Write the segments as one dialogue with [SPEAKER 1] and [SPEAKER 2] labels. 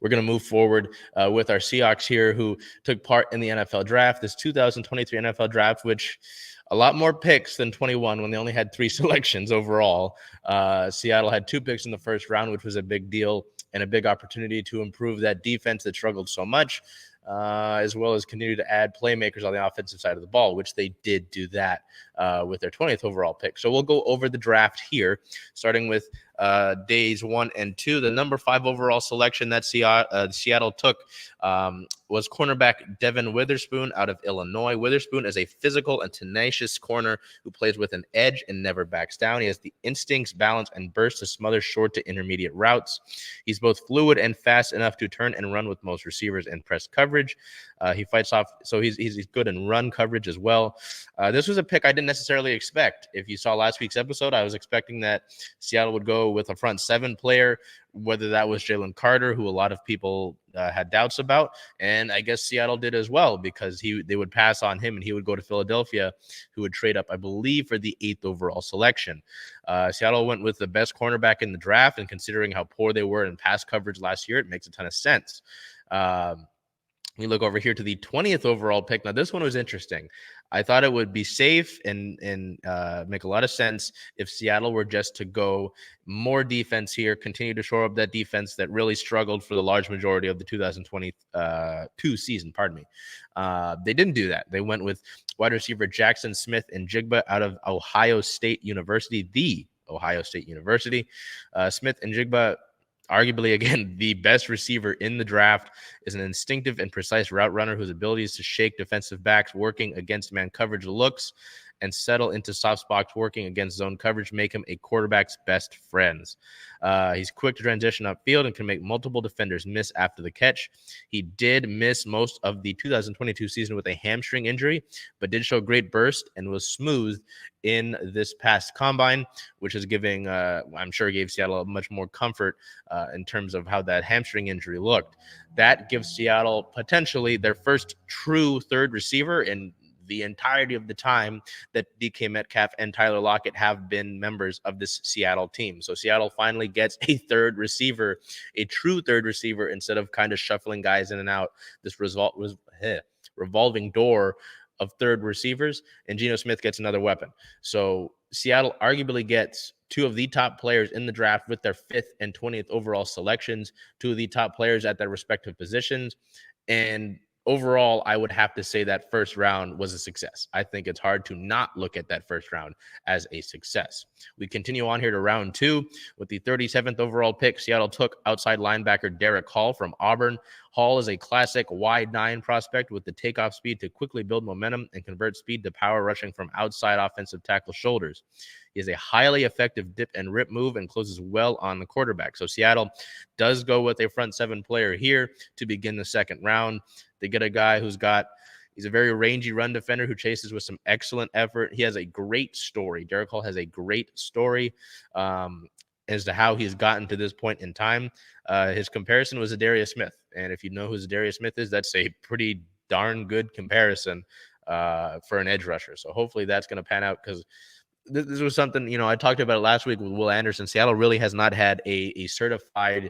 [SPEAKER 1] We're going to move forward with our Seahawks here, who took part in the NFL draft, this 2023 NFL draft, which a lot more picks than 21 when they only had 3 selections overall. Seattle had 2 picks in the first round, which was a big deal and a big opportunity to improve that defense that struggled so much, as well as continue to add playmakers on the offensive side of the ball, which they did do that with their 20th overall pick. So we'll go over the draft here, starting with days 1 and 2. The number 5 overall selection that Seattle took was cornerback Devon Witherspoon out of Illinois. Witherspoon is a physical and tenacious corner who plays with an edge and never backs down. He has the instincts, balance, and burst to smother short to intermediate routes. He's both fluid and fast enough to turn and run with most receivers in press coverage. He fights off, so he's good in run coverage as well. This was a pick I didn't necessarily expect. If you saw last week's episode, I was expecting that Seattle would go with a front 7 player, whether that was Jalen Carter, who a lot of people had doubts about, and I guess Seattle did as well, because they would pass on him and he would go to Philadelphia, who would trade up, I believe, for the 8th overall selection. Seattle went with the best cornerback in the draft, and considering how poor they were in pass coverage last year, it makes a ton of sense. We look over here to the 20th overall pick. Now, this one was interesting. I thought it would be safe and make a lot of sense if Seattle were just to go more defense here, continue to shore up that defense that really struggled for the large majority of the 2022 season. They didn't do that. They went with wide receiver Jaxon Smith-Njigba out of Ohio State University, the Ohio State University. Smith-Njigba, arguably, again, the best receiver in the draft, is an instinctive and precise route runner whose abilities to shake defensive backs working against man coverage looks and settle into soft spots working against zone coverage make him a quarterback's best friends. He's quick to transition upfield and can make multiple defenders miss after the catch. He did miss most of the 2022 season with a hamstring injury, but did show great burst and was smooth in this past combine, which is giving, I'm sure, gave Seattle much more comfort in terms of how that hamstring injury looked. That gives Seattle potentially their first true third receiver in the entirety of the time that DK Metcalf and Tyler Lockett have been members of this Seattle team. So Seattle finally gets a third receiver, a true third receiver, instead of kind of shuffling guys in and out. This result was revolving door of third receivers, and Geno Smith gets another weapon. So Seattle arguably gets 2 of the top players in the draft with their 5th and 20th overall selections, 2 of the top players at their respective positions. And overall, I would have to say that first round was a success. I think it's hard to not look at that first round as a success. We continue on here to round 2 with the 37th overall pick. Seattle took outside linebacker Derek Hall from Auburn. Hall is a classic wide 9 prospect with the takeoff speed to quickly build momentum and convert speed to power rushing from outside offensive tackle shoulders. He has a highly effective dip and rip move and closes well on the quarterback. So Seattle does go with a front 7 player here to begin the second round. They get a guy he's a very rangy run defender who chases with some excellent effort. He has a great story. Derek Hall has a great story as to how he's gotten to this point in time. His comparison was Zadarius Smith. And if you know who Zadarius Smith is, that's a pretty darn good comparison for an edge rusher. So hopefully that's going to pan out, because this was something, I talked about it last week with Will Anderson. Seattle really has not had a certified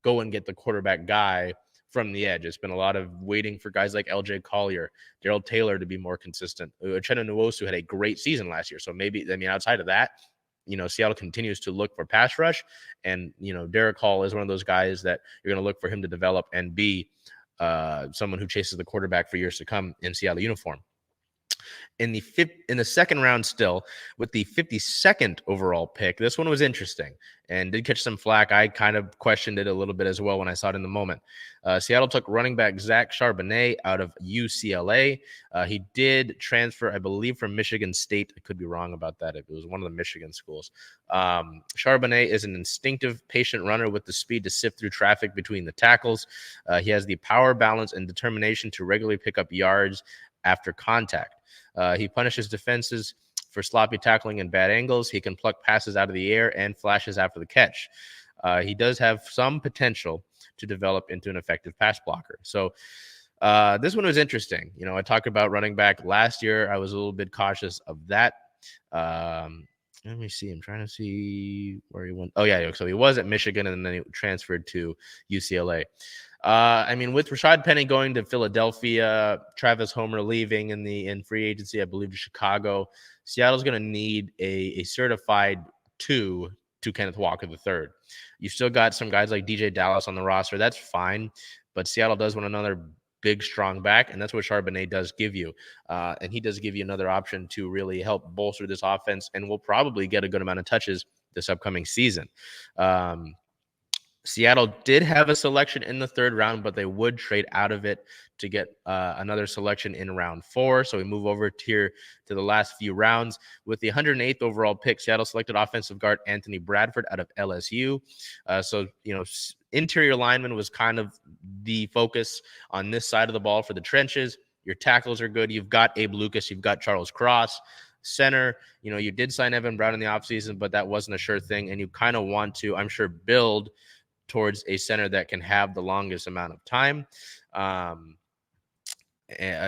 [SPEAKER 1] go and get the quarterback guy from the edge. It's been a lot of waiting for guys like LJ Collier, Darrell Taylor to be more consistent. Uchenna Nwosu had a great season last year. So maybe, outside of that, Seattle continues to look for pass rush. And, Derek Hall is one of those guys that you're going to look for him to develop and be someone who chases the quarterback for years to come in Seattle uniform. In the second round still, with the 52nd overall pick, this one was interesting and did catch some flack. I kind of questioned it a little bit as well when I saw it in the moment. Seattle took running back Zach Charbonnet out of UCLA. He did transfer, I believe, from Michigan State. I could be wrong about that. It was one of the Michigan schools. Charbonnet is an instinctive, patient runner with the speed to sift through traffic between the tackles. He has the power, balance, and determination to regularly pick up yards after contact. He punishes defenses for sloppy tackling and bad angles. He can pluck passes out of the air and flashes after the catch. He does have some potential to develop into an effective pass blocker. So this one was interesting. I talked about running back last year. I was a little bit cautious of that. Let me see. I'm trying to see where he went. Oh, yeah. So he was at Michigan, and then he transferred to UCLA. I mean, with Rashad Penny going to Philadelphia, Travis Homer leaving in free agency, I believe, to Chicago, Seattle's going to need a certified 2 to Kenneth Walker III. You've still got some guys like DJ Dallas on the roster. That's fine, but Seattle does want another big, strong back, and that's what Charbonnet does give you. And he does give you another option to really help bolster this offense, and will probably get a good amount of touches this upcoming season. Seattle did have a selection in the third round, but they would trade out of it to get another selection in round 4. So we move over here to the last few rounds. With the 108th overall pick, Seattle selected offensive guard Anthony Bradford out of LSU. Interior lineman was kind of the focus on this side of the ball for the trenches. Your tackles are good. You've got Abe Lucas. You've got Charles Cross. Center, you did sign Evan Brown in the offseason, but that wasn't a sure thing. And you kind of want to, I'm sure, build towards a center that can have the longest amount of time. I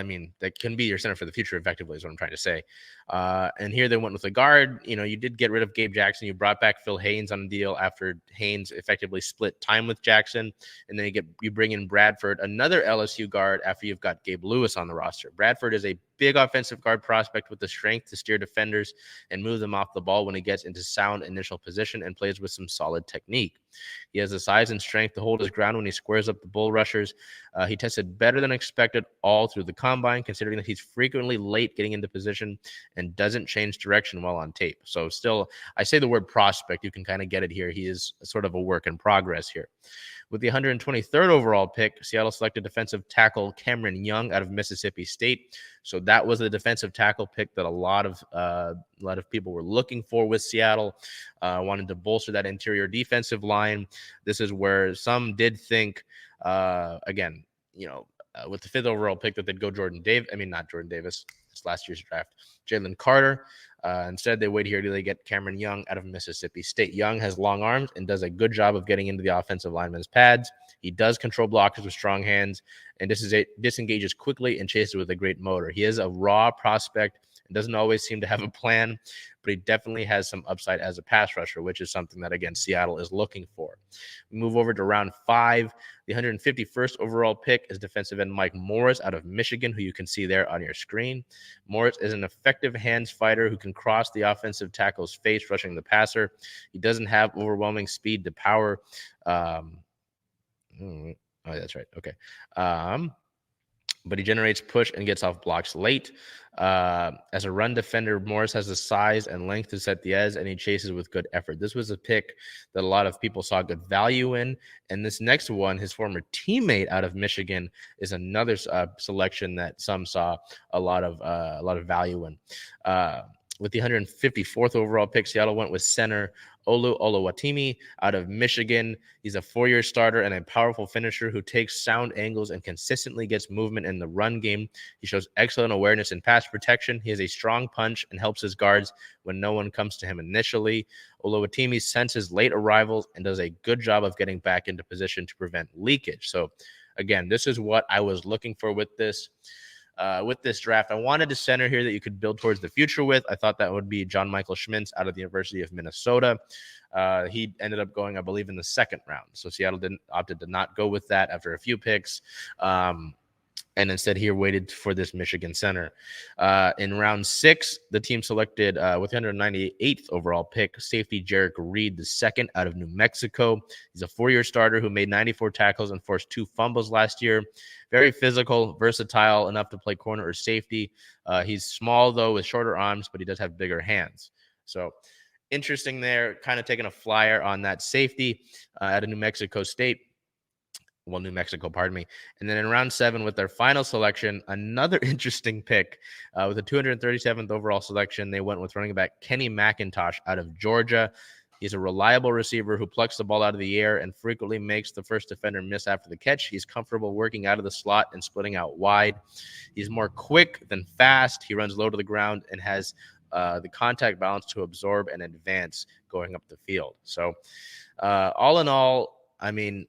[SPEAKER 1] mean, that can be your center for the future, effectively, is what I'm trying to say. And here they went with a guard. You did get rid of Gabe Jaxon. You brought back Phil Haynes on a deal after Haynes effectively split time with Jaxon. And then you bring in Bradford, another LSU guard, after you've got Gabe Lewis on the roster. Bradford is a big offensive guard prospect with the strength to steer defenders and move them off the ball when he gets into sound initial position and plays with some solid technique. He has the size and strength to hold his ground when he squares up the bull rushers. He tested better than expected all through the combine, considering that he's frequently late getting into position and doesn't change direction while on tape. So still, I say the word prospect, you can kind of get it here. He is sort of a work in progress here. With the 123rd overall pick, Seattle selected defensive tackle Cameron Young out of Mississippi State. So that was the defensive tackle pick that a lot of people were looking for with Seattle, wanted to bolster that interior defensive line. This is where some did think, with the 5th overall pick, that they'd go not Jordan Davis. It's last year's draft. Jalen Carter. Instead, they wait here till they get Cameron Young out of Mississippi State. Young has long arms and does a good job of getting into the offensive lineman's pads. He does control blockers with strong hands and disengages quickly and chases with a great motor. He is a raw prospect and doesn't always seem to have a plan, but he definitely has some upside as a pass rusher, which is something that, again, Seattle is looking for. We move over to round 5. The 151st overall pick is defensive end Mike Morris out of Michigan, who you can see there on your screen. Morris is an effective hands fighter who can cross the offensive tackle's face, rushing the passer. He doesn't have overwhelming speed to power. That's right. Okay. But he generates push and gets off blocks late. As a run defender, Morris has the size and length to set the edge, and he chases with good effort. This was a pick that a lot of people saw good value in. And this next one, his former teammate out of Michigan, is another selection that some saw a lot of value in. With the 154th overall pick, Seattle went with center Olu Oluwatimi out of Michigan. He's a 4-year starter and a powerful finisher who takes sound angles and consistently gets movement in the run game. He shows excellent awareness in pass protection. He has a strong punch and helps his guards when no one comes to him initially. Oluwatimi senses late arrivals and does a good job of getting back into position to prevent leakage. So, again, this is what I was looking for with this. With this draft, I wanted a center here that you could build towards the future with. I thought that would be John Michael Schmintz out of the University of Minnesota. He ended up going, I believe, in the 2nd round. So Seattle opted to not go with that after a few picks. And instead here waited for this Michigan center. In round 6, the team selected with 198th overall pick, safety Jarek Reed, the 2nd out of New Mexico. He's a 4-year starter who made 94 tackles and forced 2 fumbles last year. Very physical, versatile, enough to play corner or safety. He's small, though, with shorter arms, but he does have bigger hands. So interesting there, kind of taking a flyer on that safety out of New Mexico, pardon me. And then in round 7, with their final selection, another interesting pick. With the 237th overall selection, they went with running back Kenny McIntosh out of Georgia. He's a reliable receiver who plucks the ball out of the air and frequently makes the first defender miss after the catch. He's comfortable working out of the slot and splitting out wide. He's more quick than fast. He runs low to the ground and has the contact balance to absorb and advance going up the field. So all in all, I mean,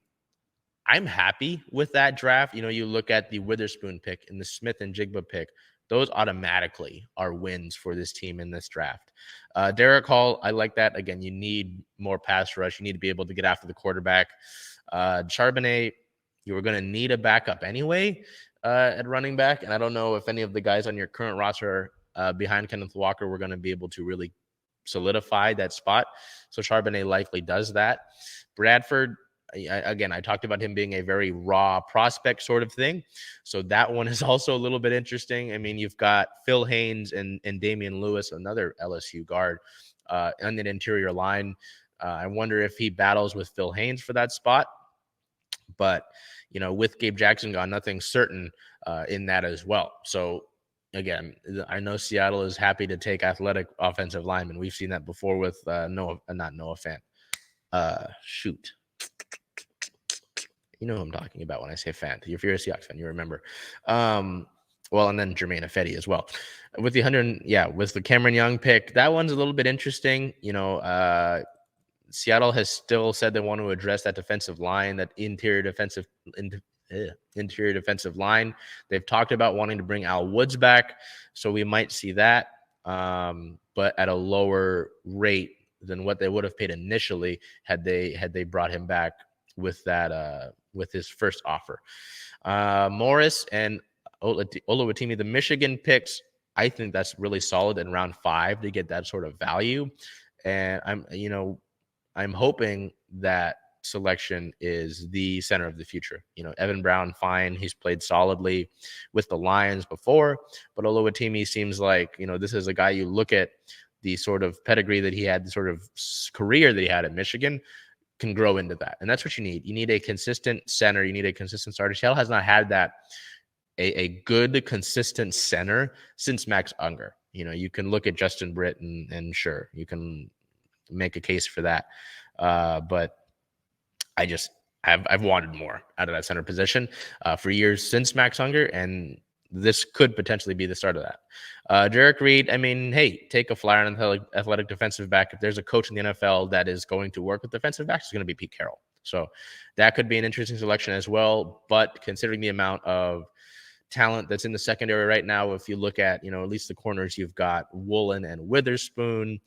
[SPEAKER 1] I'm happy with that draft. You look at the Witherspoon pick and the Smith-Njigba pick. Those automatically are wins for this team in this draft. Derek Hall, I like that. Again, you need more pass rush. You need to be able to get after the quarterback. Charbonnet, You were going to need a backup anyway at running back. And I don't know if any of the guys on your current roster behind Kenneth Walker were going to be able to really solidify that spot. So Charbonnet likely does that. Bradford, again, I talked about him being a very raw prospect sort of thing. So that one is also a little bit interesting. I mean, you've got Phil Haynes and Damian Lewis, another LSU guard, on an interior line. I wonder if he battles with Phil Haynes for that spot. But, with Gabe Jaxon gone, nothing's certain in that as well. So, again, I know Seattle is happy to take athletic offensive linemen. We've seen that before with not Noah Fant. Shoot. You know who I'm talking about when I say Fant. If you're a Seahawks fan, you remember. Well, and then Jermaine Ifedi as well. With the Cameron Young pick, that one's a little bit interesting. Seattle has still said they want to address that defensive line, that interior defensive line. They've talked about wanting to bring Al Woods back, so we might see that, but at a lower rate than what they would have paid initially had they brought him back with that with his first offer. Morris and Oluwatimi, the Michigan picks, I think that's really solid in round 5 to get that sort of value, and I'm hoping that selection is the center of the future. Evan Brown, fine. He's played solidly with the Lions before, but Oluwatimi seems like, this is a guy you look at the sort of pedigree that he had, the sort of career that he had at Michigan, can grow into that. And that's what you need. You need a consistent center. You need a consistent starter. Seattle has not had that, a good, consistent center since Max Unger. You can look at Justin Britt and sure, you can make a case for that. But I've wanted more out of that center position for years since Max Unger, and this could potentially be the start of that. Jarek Reed, I mean, hey, take a flyer on an athletic defensive back. If there's a coach in the NFL that is going to work with defensive backs, it's going to be Pete Carroll. So that could be an interesting selection as well. But considering the amount of talent that's in the secondary right now, if you look at, at least the corners, you've got Woolen and Witherspoon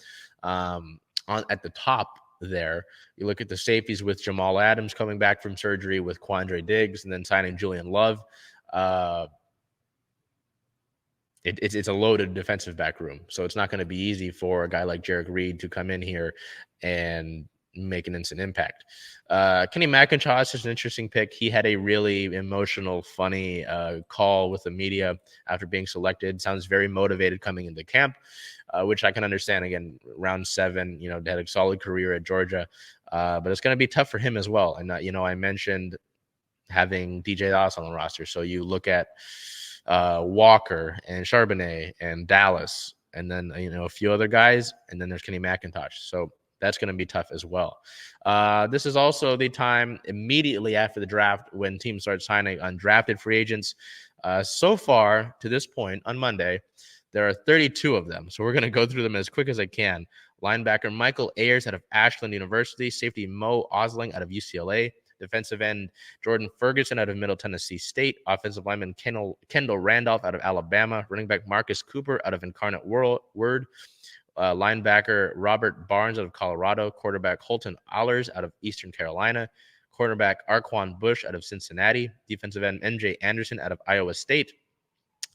[SPEAKER 1] at the top there. You look at the safeties with Jamal Adams coming back from surgery, with Quandre Diggs, and then signing Julian Love. It's a loaded defensive back room. So it's not going to be easy for a guy like Jarek Reed to come in here and make an instant impact. Kenny McIntosh is an interesting pick. He had a really emotional, funny call with the media after being selected. Sounds very motivated coming into camp, which I can understand. Again, round 7, had a solid career at Georgia, but it's going to be tough for him as well. And, I mentioned having DJ Doss on the roster. So you look at Walker and Charbonnet and Dallas, and then, a few other guys, and then there's Kenny McIntosh. So that's going to be tough as well. This is also the time immediately after the draft when teams start signing undrafted free agents. So far to this point on Monday, there are 32 of them. So we're going to go through them as quick as I can. Linebacker Michael Ayers out of Ashland University. Safety Mo Osling out of UCLA. Defensive end Jordan Ferguson out of Middle Tennessee State. Offensive lineman Kendall Randolph out of Alabama. Running back Marcus Cooper out of Incarnate Word. Linebacker Robert Barnes out of Colorado. Quarterback Holton Allers out of Eastern Carolina. Cornerback Arquan Bush out of Cincinnati. Defensive end MJ Anderson out of Iowa State.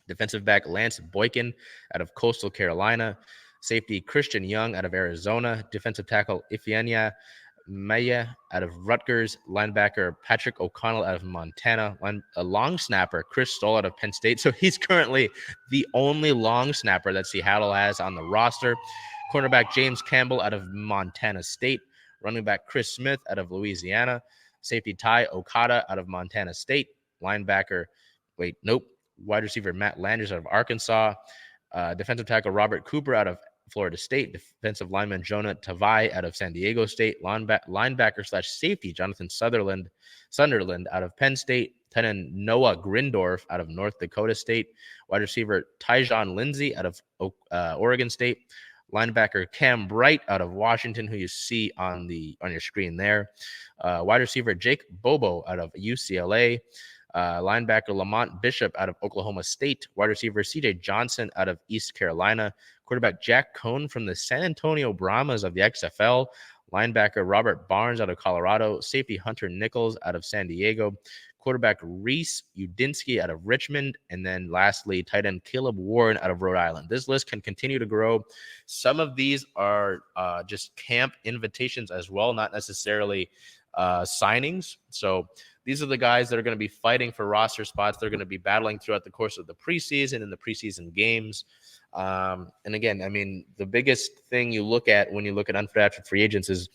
[SPEAKER 1] Defensive back Lance Boykin out of Coastal Carolina. Safety Christian Young out of Arizona. Defensive tackle Ifeanya Maya out of Rutgers. Linebacker Patrick O'Connell out of Montana. A long snapper Chris Stoll out of Penn State. So he's currently the only long snapper that Seattle has on the roster. Cornerback James Campbell out of Montana State. Running back Chris Smith out of Louisiana. Safety Ty Okada out of Montana State. Wide receiver Matt Landers out of Arkansas. Defensive tackle Robert Cooper out of Florida State. Defensive lineman Jonah Tavai out of San Diego State. Linebacker/safety Jonathan Sunderland out of Penn State. Tight end Noah Grindorf out of North Dakota State. Wide receiver Tyjon Lindsey out of Oregon State. Linebacker Cam Bright out of Washington, who you see on your screen there. Wide receiver Jake Bobo out of UCLA. Linebacker Lamont Bishop out of Oklahoma State. Wide receiver CJ Johnson out of East Carolina. Quarterback Jack Cohn from the San Antonio Brahmas of the XFL. Linebacker Robert Barnes out of Colorado. Safety Hunter Nichols out of San Diego. quarterback Reese Udinsky out of Richmond, and then lastly, tight end Caleb Warren out of Rhode Island. This list can continue to grow. Some of these are just camp invitations as well, not necessarily signings. So these are the guys that are going to be fighting for roster spots. They're going to be battling throughout the course of the preseason and the preseason games. And again, I mean, the biggest thing you look at when you look at undrafted free agents is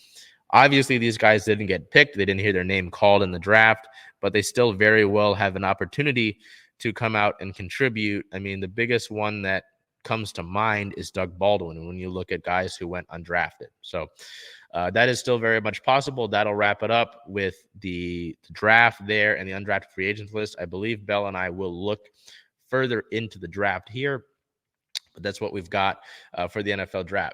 [SPEAKER 1] obviously these guys didn't get picked. They didn't hear their name called in the draft, but they still very well have an opportunity to come out and contribute. I mean, the biggest one that comes to mind is Doug Baldwin when you look at guys who went undrafted. So that is still very much possible. That'll wrap it up with the draft there and the undrafted free agents list. I believe Bell and I will look further into the draft here, but that's what we've got for the NFL draft.